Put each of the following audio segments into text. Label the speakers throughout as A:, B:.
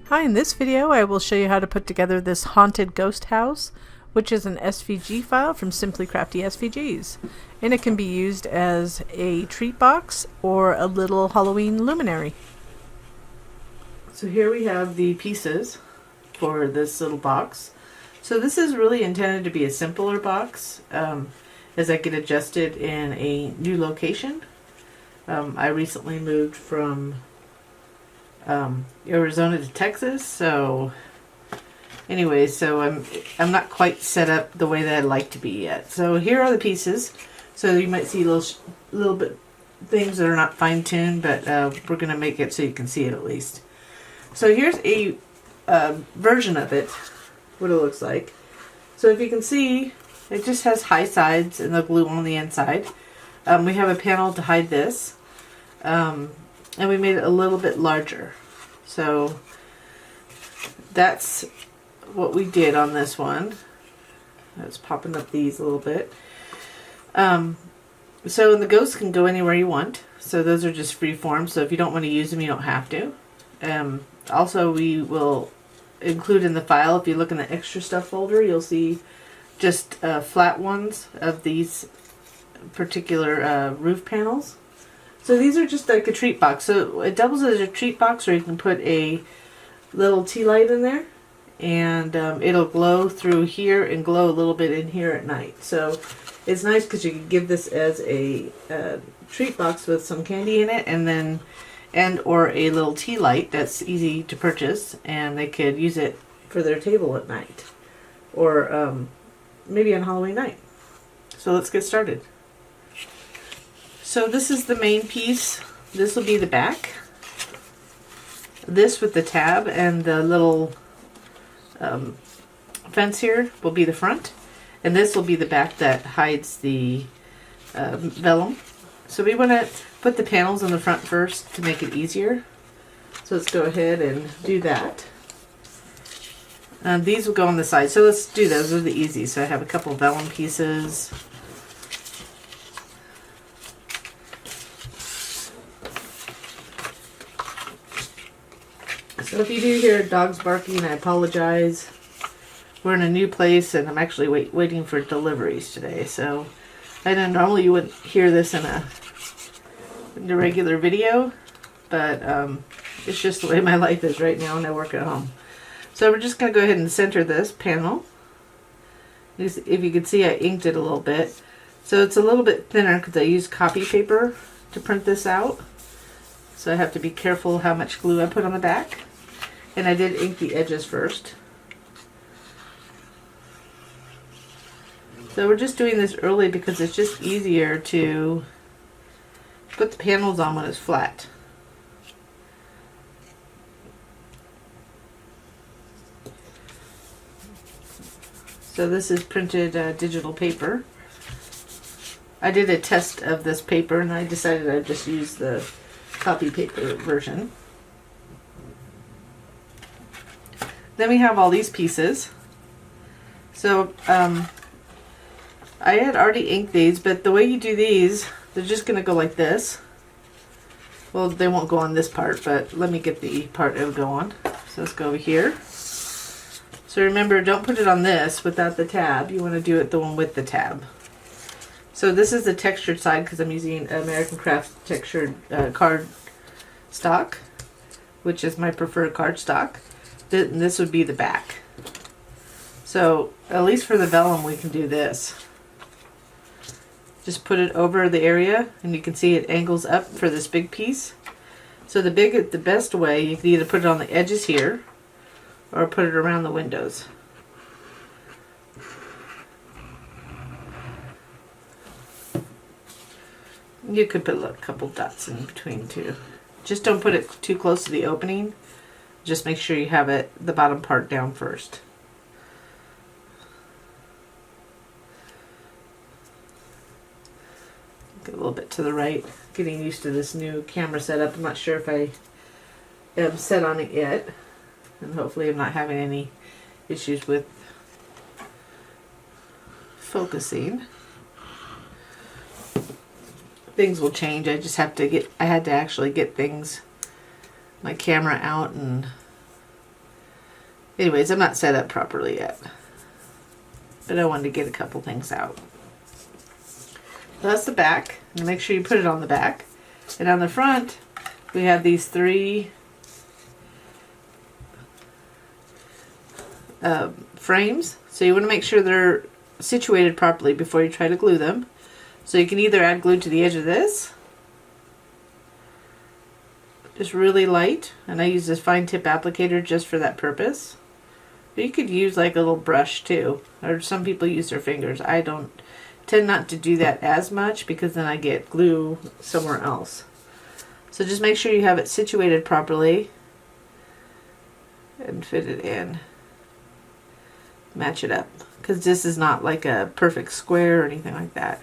A: Hi, in this video I will show you how to put together this haunted ghost house, which is an SVG file from Simply Crafty SVGs. And it can be used as a treat box or a little Halloween luminary. So here we have the pieces for this little box. So this is really intended to be a simpler box as I get adjusted in a new location. I recently moved from Arizona to Texas, so anyway, so I'm not quite set up the way that I'd like to be yet. So here are the pieces. So you might see little bit things that are not fine-tuned, but we're gonna make it so you can see it at least. So here's a version of it, what it looks like. So if you can see, it just has high sides and the glue on the inside. We have a panel to hide this. And we made it a little bit larger. So that's what we did on this one. It's popping up these a little bit. So the ghosts can go anywhere you want. So those are just free form. So if you don't want to use them, you don't have to. Also, we will include in the file, if you look in the extra stuff folder, you'll see just flat ones of these particular roof panels. So these are just like a treat box. So it doubles as a treat box, or you can put a little tea light in there, and it'll glow through here and glow a little bit in here at night. So it's nice because you can give this as a treat box with some candy in it, and or a little tea light that's easy to purchase, and they could use it for their table at night, or maybe on Halloween night. So let's get started. So this is the main piece. This will be the back. This with the tab and the little fence here will be the front. And this will be the back that hides the vellum. So we want to put the panels on the front first to make it easier. So let's go ahead and do that. These will go on the side. So let's do those. Those are the easy. So I have a couple vellum pieces. So if you do hear dogs barking, I apologize. We're in a new place, and I'm actually waiting for deliveries today. So I know normally you wouldn't hear this in a regular video, but it's just the way my life is right now, and I work at home. So we're just going to go ahead and center this panel. If you can see, I inked it a little bit. So it's a little bit thinner because I used copy paper to print this out. So I have to be careful how much glue I put on the back. And I did ink the edges first. So we're just doing this early because it's just easier to put the panels on when it's flat. So this is printed digital paper. I did a test of this paper, and I decided I'd just use the copy paper version. Then we have all these pieces. So I had already inked these, but the way you do these, they're just going to go like this. Well, they won't go on this part, but let me get the part it'll go on. So let's go over here. So remember, don't put it on this without the tab. You want to do it the one with the tab. So this is the textured side because I'm using American Craft textured card stock, which is my preferred card stock. This would be the back. So at least for the vellum we can do this. Just put it over the area, and you can see it angles up for this big piece. So the best way, you can either put it on the edges here or put it around the windows. You could put a couple dots in between too. Just don't put it too close to the opening. Just make sure you have the bottom part down first. Get a little bit to the right. Getting used to this new camera setup. I'm not sure if I am set on it yet. And hopefully I'm not having any issues with focusing. Things will change. I just have to I had to actually get my camera out and Anyways, I'm not set up properly yet, but I wanted to get a couple things out. So that's the back, and make sure you put it on the back. And on the front, we have these 3 frames. So you want to make sure they're situated properly before you try to glue them. So you can either add glue to the edge of this, just really light, and I use this fine tip applicator just for that purpose. But you could use like a little brush too, or some people use their fingers. I don't tend not to do that as much because then I get glue somewhere else. So just make sure you have it situated properly and fit it in. Match it up, because this is not like a perfect square or anything like that.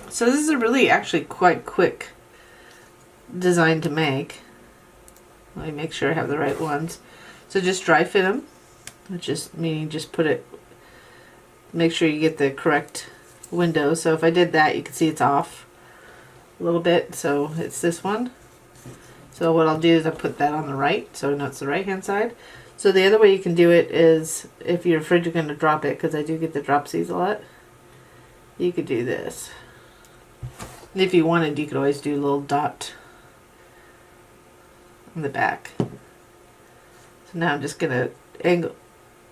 A: So this is a really actually quite quick design to make. Let me make sure I have the right ones. So just dry fit them, which is meaning just put it, make sure you get the correct window. So if I did that, you can see it's off a little bit, so it's this one. So what I'll do is I'll put that on the right, so I know it's the right hand side. So the other way you can do it is, if you're afraid you're going to drop it, because I do get the dropsies a lot, you could do this. And if you wanted, you could always do a little dot on the back. So now I'm just going to angle,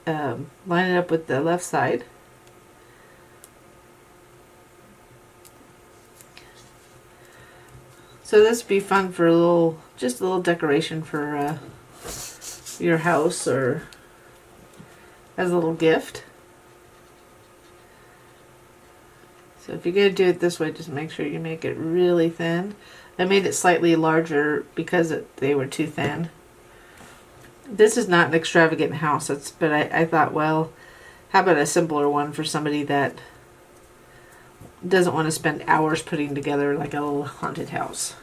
A: line it up with the left side. So this would be fun for a little, just a little decoration for your house, or as a little gift. So if you're going to do it this way, just make sure you make it really thin. I made it slightly larger because they were too thin. This is not an extravagant house, but I thought, well, how about a simpler one for somebody that doesn't want to spend hours putting together like a little haunted house.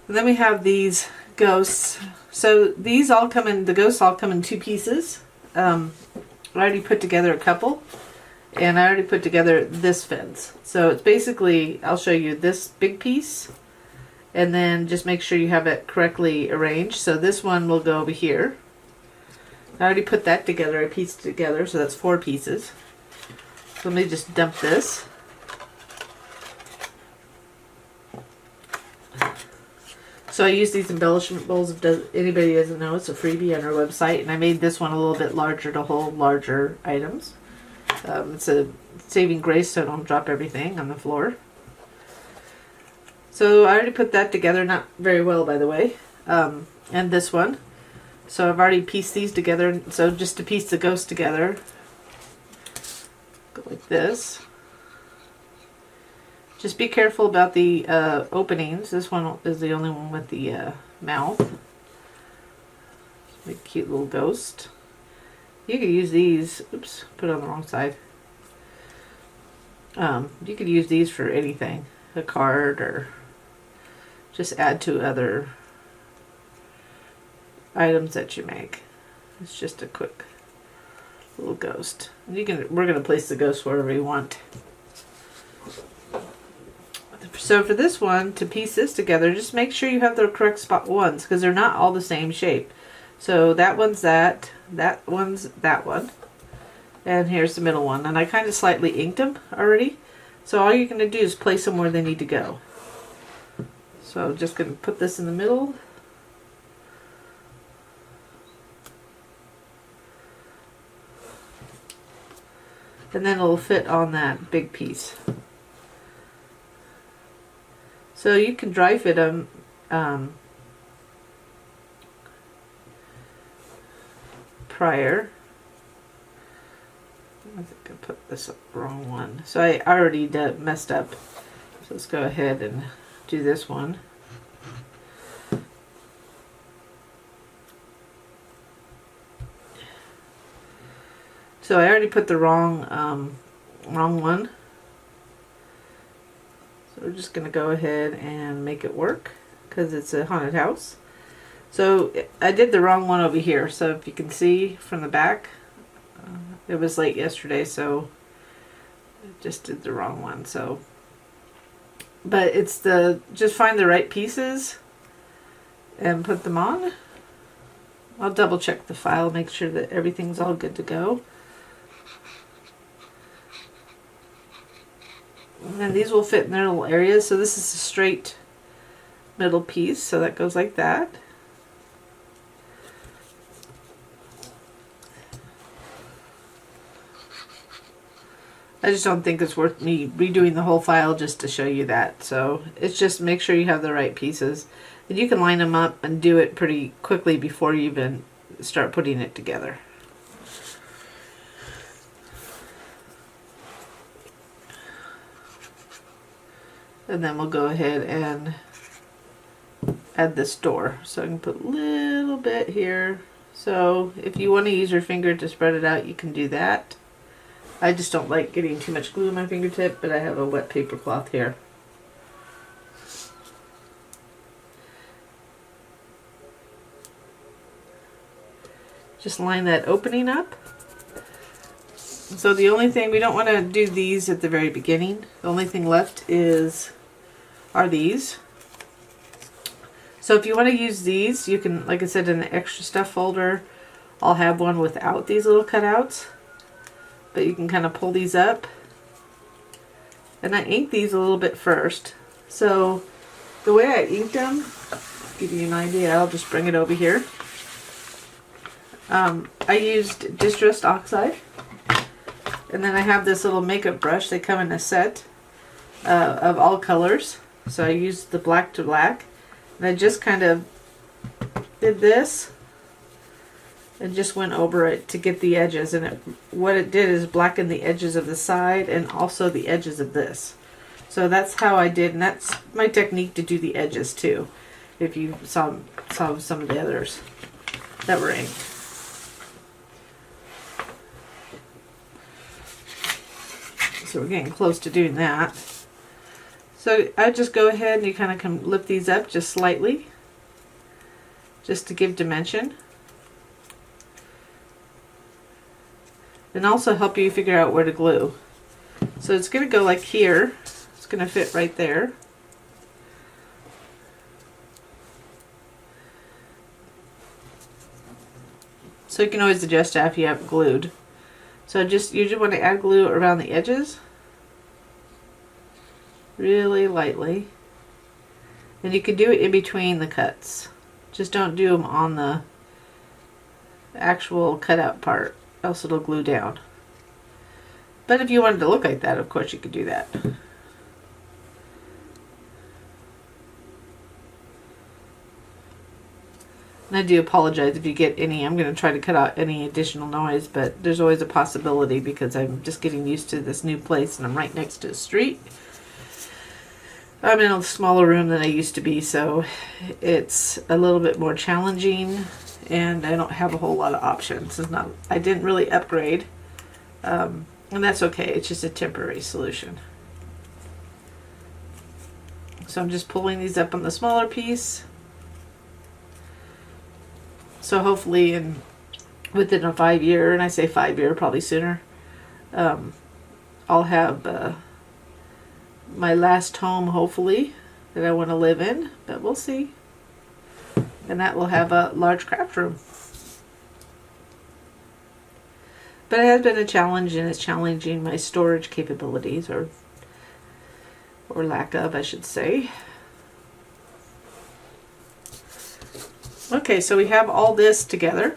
A: And then we have these ghosts. So these all come in, the ghosts all come in 2 pieces. I already put together a couple, and I already put together this fence. So it's basically, I'll show you this big piece, and then just make sure you have it correctly arranged. So this one will go over here. I already put that together, I pieced it together, so that's 4 pieces. So let me just dump this. So I use these embellishment bowls. If anybody doesn't know, it's a freebie on our website, and I made this one a little bit larger to hold larger items. It's a saving grace so I don't drop everything on the floor. So I already put that together, not very well by the way, and this one. So I've already pieced these together. So just to piece the ghost together, go like this. Just be careful about the openings. This one is the only one with the mouth. A cute little ghost. You could use these. Oops, put it on the wrong side. You could use these for anything. A card, or just add to other items that you make. It's just a quick little ghost. We're gonna place the ghost wherever you want. So for this one, to piece this together, just make sure you have the correct spot ones, because they're not all the same shape. So that one's that one's that one, and here's the middle one. And I kind of slightly inked them already. So all you're going to do is place them where they need to go. So I'm just going to put this in the middle. And then it'll fit on that big piece. So you can dry fit them prior. I think I put this wrong one. So I already messed up. So let's go ahead and do this one. So I already put the wrong one. So we're just going to go ahead and make it work because it's a haunted house. So I did the wrong one over here. So if you can see from the back, it was late yesterday, so I just did the wrong one. So, but it's just find the right pieces and put them on. I'll double check the file, make sure that everything's all good to go. And then these will fit in their little areas. So this is a straight middle piece, so that goes like that. I just don't think it's worth me redoing the whole file just to show you that. So it's just make sure you have the right pieces. And you can line them up and do it pretty quickly before you even start putting it together. And then we'll go ahead and add this door. So I can put a little bit here. So if you want to use your finger to spread it out, you can do that. I just don't like getting too much glue on my fingertip, but I have a wet paper cloth here. Just line that opening up. So the only thing, we don't want to do these at the very beginning. The only thing left are these. So if you want to use these, you can, like I said, in the extra stuff folder, I'll have one without these little cutouts. But you can kind of pull these up. And I inked these a little bit first. So the way I inked them, give you an idea, I'll just bring it over here. I used distressed oxide. And then I have this little makeup brush. They come in a set of all colors. So I used the black to black. And I just kind of did this and just went over it to get the edges. And what it did is blacken the edges of the side and also the edges of this. So that's how I did, and that's my technique to do the edges too, if you saw some of the others that were inked. So we're getting close to doing that. So I just go ahead and you kind of can lift these up just slightly, just to give dimension. And also help you figure out where to glue. So it's going to go like here. It's going to fit right there. So you can always adjust after you have it glued. So you just want to add glue around the edges, really lightly. And you can do it in between the cuts. Just don't do them on the actual cutout part, else it'll glue down. But if you wanted to look like that, of course you could do that. And I do apologize if you get any. I'm going to try to cut out any additional noise, but there's always a possibility because I'm just getting used to this new place and I'm right next to the street. I'm in a smaller room than I used to be, so it's a little bit more challenging and I don't have a whole lot of options. I didn't really upgrade, and that's okay. It's just a temporary solution. So I'm just pulling these up on the smaller piece. So hopefully within a 5-year, and I say 5-year, probably sooner, I'll have my last home, hopefully, that I want to live in, but we'll see. And that will have a large craft room. But it has been a challenge, and it's challenging my storage capabilities, or lack of, I should say. Okay, so we have all this together.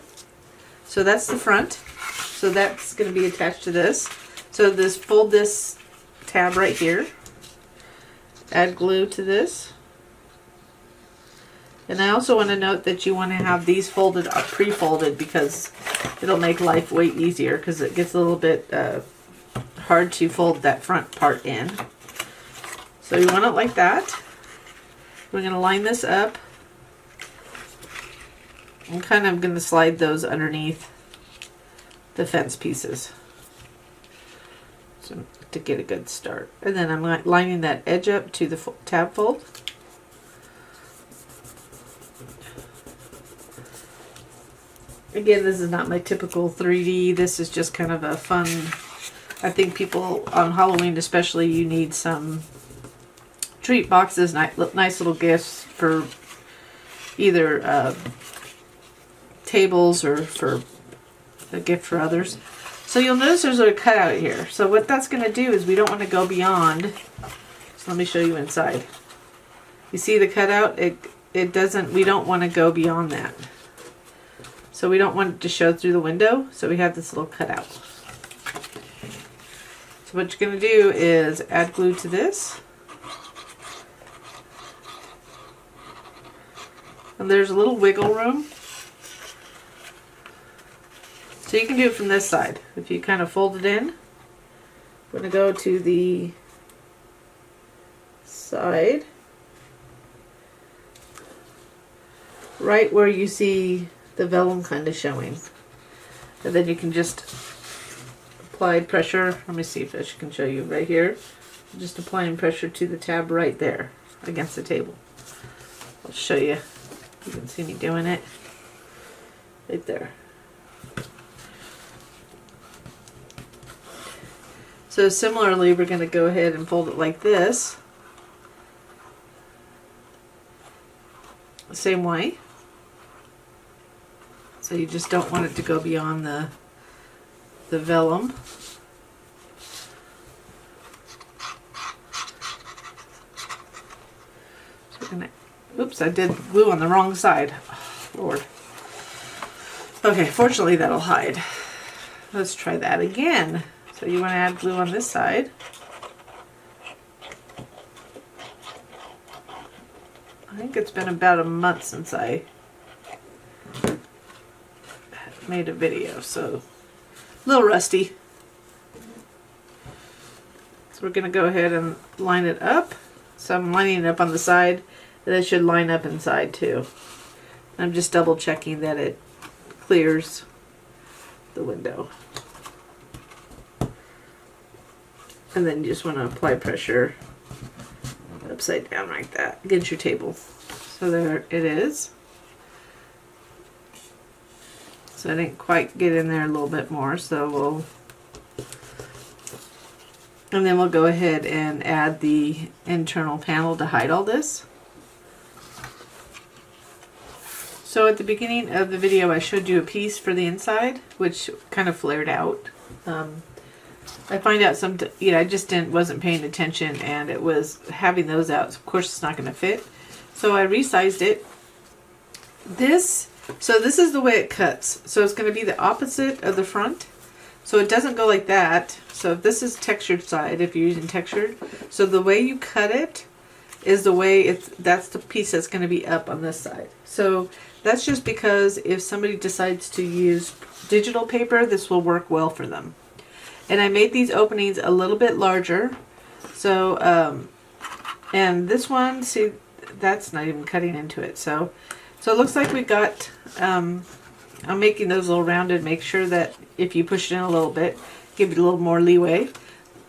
A: So that's the front. So that's going to be attached to this. So fold this tab right here. Add glue to this. And I also want to note that you want to have these folded or pre-folded because it'll make life way easier because it gets a little bit hard to fold that front part in. So you want it like that. We're going to line this up. I'm kind of going to slide those underneath the fence pieces so to get a good start. And then I'm lining that edge up to the tab fold. Again, this is not my typical 3D. This is just kind of a fun, I think people on Halloween especially, you need some treat boxes, nice little gifts for either tables or for a gift for others. So you'll notice there's a cutout here. So what that's going to do is we don't want to go beyond. So let me show you inside. You see the cutout? It doesn't, we don't want to go beyond that. So we don't want it to show through the window. So we have this little cutout. So what you're going to do is add glue to this. And there's a little wiggle room. So you can do it from this side. If you kind of fold it in, we're going to go to the side, right where you see the vellum kind of showing. And then you can just apply pressure. Let me see if I can show you right here. Just applying pressure to the tab right there against the table. I'll show you. You can see me doing it right there. So similarly, we're going to go ahead and fold it like this. Same way. So you just don't want it to go beyond the vellum. So we're gonna, oops, I did glue on the wrong side. Oh, Lord. Okay, fortunately that'll hide. Let's try that again. So you want to add glue on this side. I think it's been about a month since I made a video, so a little rusty. So we're going to go ahead and line it up. So I'm lining it up on the side, and it should line up inside too. I'm just double checking that it clears the window. And then you just want to apply pressure upside down like that against your table. So there it is. So I didn't quite get in there a little bit more, so and then we'll go ahead and add the internal panel to hide all this. So at the beginning of the video I showed you a piece for the inside, which kind of flared out. I find out I just wasn't paying attention, and it was having those out. Of course, it's not going to fit. So I resized it. So this is the way it cuts. So it's going to be the opposite of the front. So it doesn't go like that. So if this is textured side, if you're using textured, so the way you cut it is the way that's the piece that's going to be up on this side. So that's just because if somebody decides to use digital paper, this will work well for them. And I made these openings a little bit larger. So, and this one, see, that's not even cutting into it. So it looks like we got, I'm making those a little rounded, make sure that if you push it in a little bit, give it a little more leeway.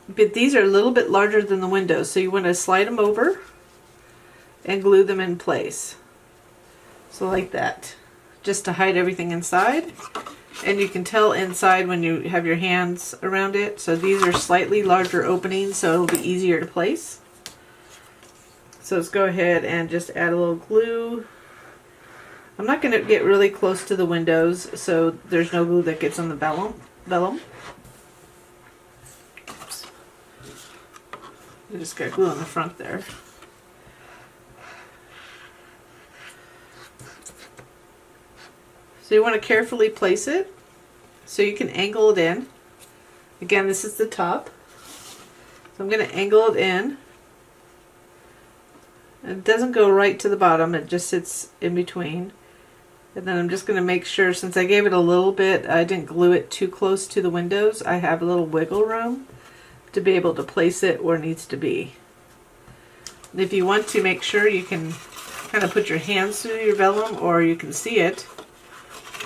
A: But these are a little bit larger than the windows, so you want to slide them over and glue them in place. So like that, just to hide everything inside. And you can tell inside when you have your hands around it. So these are slightly larger openings, so it'll be easier to place. So let's go ahead and just add a little glue. I'm not going to get really close to the windows, so there's no glue that gets on the vellum. Oops. I just got glue on the front there. So you want to carefully place it so you can angle it in. Again, this is the top. So I'm going to angle it in. It doesn't go right to the bottom, it just sits in between. And then I'm just going to make sure, since I gave it a little bit, I didn't glue it too close to the windows, I have a little wiggle room to be able to place it where it needs to be. And if you want to make sure, you can kind of put your hands through your vellum, or you can see it.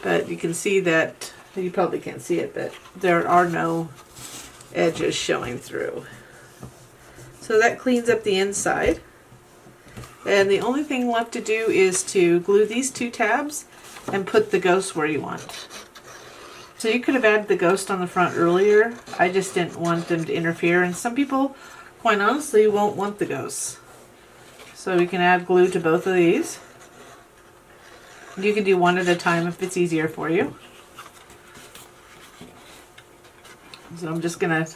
A: But you can see that, you probably can't see it, but there are no edges showing through. So that cleans up the inside. And the only thing left to do is to glue these two tabs and put the ghost where you want. So you could have added the ghost on the front earlier. I just didn't want them to interfere, and some people, quite honestly, won't want the ghosts. So we can add glue to both of these. You can do one at a time if it's easier for you. So I'm just going to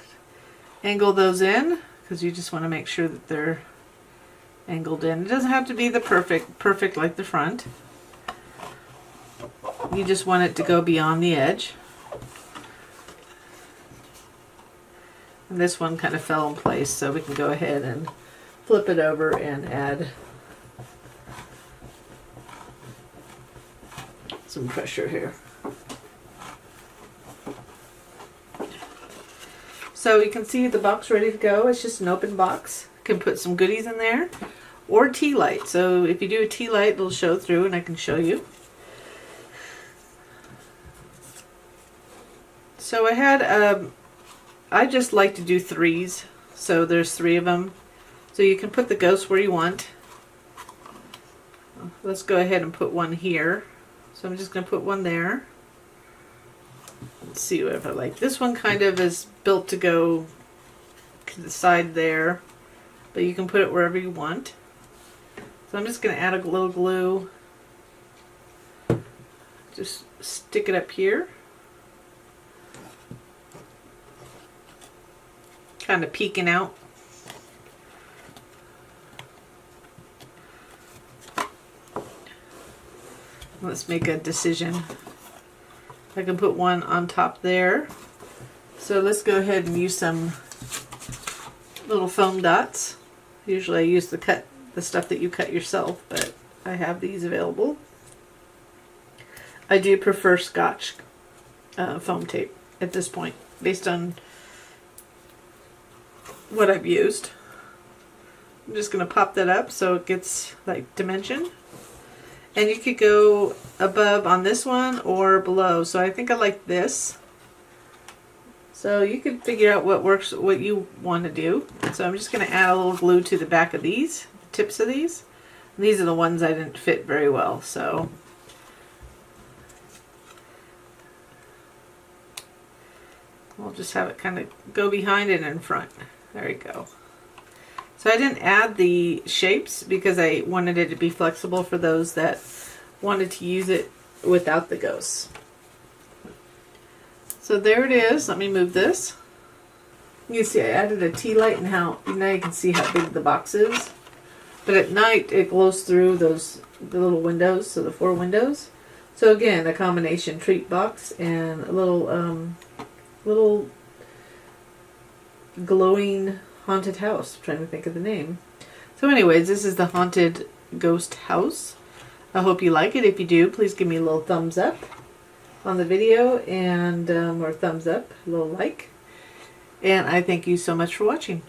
A: angle those in because you just want to make sure that they're angled in. It doesn't have to be the perfect like the front. You just want it to go beyond the edge. And this one kind of fell in place, so we can go ahead and flip it over and add some pressure here. So you can see the box ready to go. It's just an open box. You can put some goodies in there or tea light. So if you do a tea light, it'll show through and I can show you. So I had, I just like to do threes. So there's 3 of them. So you can put the ghost where you want. Let's go ahead and put one here. So I'm just going to put one there. Let's see what I like. This one kind of is built to go to the side there, but you can put it wherever you want. So I'm just going to add a little glue. Just stick it up here. Kind of peeking out. Let's make a decision. I can put one on top there. So let's go ahead and use some little foam dots. Usually I use the stuff that you cut yourself, but I have these available. I do prefer Scotch foam tape at this point, based on what I've used. I'm just going to pop that up so it gets like dimension. And you could go above on this one or below. So I think I like this. So you could figure out what works, what you want to do. So I'm just going to add a little glue to the back of these, tips of these. And these are the ones I didn't fit very well. So we'll just have it kind of go behind and in front. There you go. So I didn't add the shapes because I wanted it to be flexible for those that wanted to use it without the ghosts. So there it is. Let me move this. You can see I added a tea light and now you can see how big the box is. But at night it glows through the little windows, so the 4 windows. So again, a combination treat box and a little glowing haunted house. I'm trying to think of the name. So anyways, this is the haunted ghost house. I hope you like it. If you do, please give me a little thumbs up on the video and or thumbs up, a little like. And I thank you so much for watching.